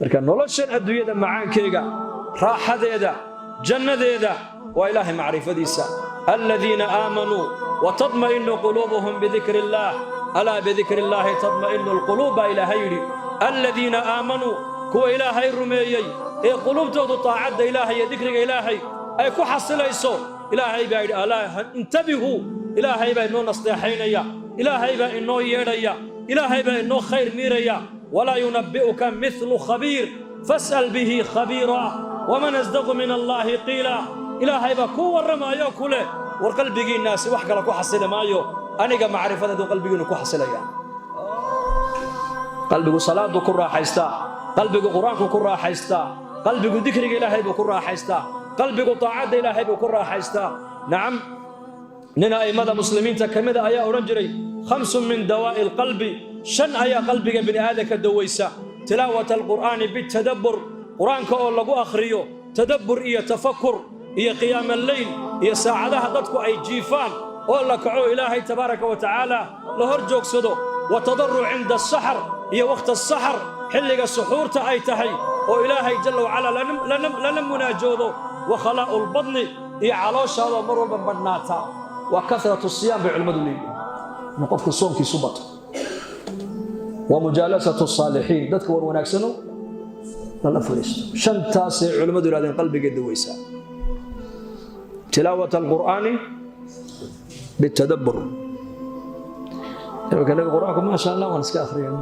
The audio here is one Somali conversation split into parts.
marka noloshan adduunyada macaankeyga raaxadeeda jannadeeda waa ilaahay macrifadiisa alladina aamanu wa tadma'innu qulubuhum bidhikri illah ala bidhikri illah tadma'innu alqulub ilaahay alladina aamanu kuwa ilaahay rumeeyay ee qulubtoodu taacada ilaahay iyo dhikriga ilaahay ay ku xasilayso ilaahay baa yidhi alaa intabihu ilaahay baa inoo nasteexaynaya ilaahay baa inoo yeedhaya ilaahay baa inoo khayr miiraya walaa yunabbi'uka mithlu khabiir fas'al bihi khabiira waman asdaqu min allahi qiila ilaahay baa ku warramaayo kule war qalbigiinnaasi wax kale ku xasili maayo aniga macrifadadu qalbigiinu ku xasilaya qalbigu salaadu ku raaxaystaa qalbigu quraanku ku raaxaystaa qalbigu dhikriga ilaahay buu ku raaxaystaa qalbigu taacada ilaahay buu ku raaxaystaa nacam nina aymada muslimiinta kamida ayaa oran jiray khamsun min dawaa'i alqalbi shan ayaa qalbiga bini aadamka dawaysa tilaawata alqur'aani bitadabbur quraanka oo lagu akhriyo tadabbur iyo tafakkur iyo qiyaam al-layl iyo saacadaha dadku ay jiifaan oo la kaco ilaahay tabaaraka wa tacaala la hor joogsado wa tadarru inda as-sahar iyo waqti as-sahar xilliga suxuurta ay tahay oo ilaahay jalla wa ala lana munaajoodo wa khala'u al-badni iyo calooshaada mar walba badnaata wa kathratu as-siyam bi'ilmadu leeyahay نقف الصوم كي سبط ومجالسة الصالحين ذاتك وناكسنو لا فريست شنتا سي علماء دولادين قلبي قد ويسا تلاوة القرآن بالتدبر كان القرآن ما شاء الله ونسك آخرين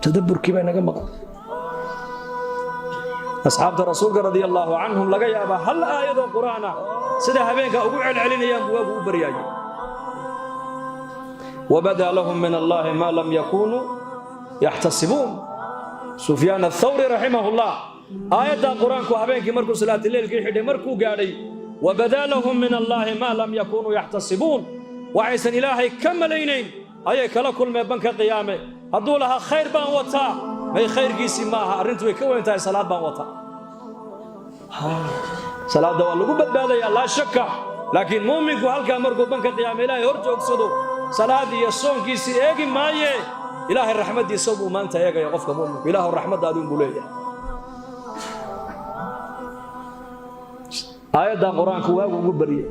تدبر كيف ينقم أصحاب الرسول رضي الله عنهم لقى يا أبا هل آية القرآن سيدها بينك أقول علينا يا أبو برياجي وبدا لهم من الله ما لم يكونوا يحتسبون سفيان الثوري رحمه الله آية القرآن كو هبينك مركو صلاة الليل كي حدي مركو قالي وبدا لهم من الله ما لم يكونوا يحتسبون وعيسى إلهي كملينين أي كلا كل ما بنك قيامه هدو لها خير بان وطا ما خير قيسي ماها أرنتو يكوين انتهي صلاة بان وطا صلاة دوال لقو بدادا لا شك لكن مؤمن كو هلكا مركو بنك قيامه إلهي هرجو اقصدو صلاة يسون كيسي ايجي مايه إله الرحمة دي صبو ما انت ايجي يقفك مؤمن إله الرحمة دادون بوليه آية دا قرآن كواغو مبرية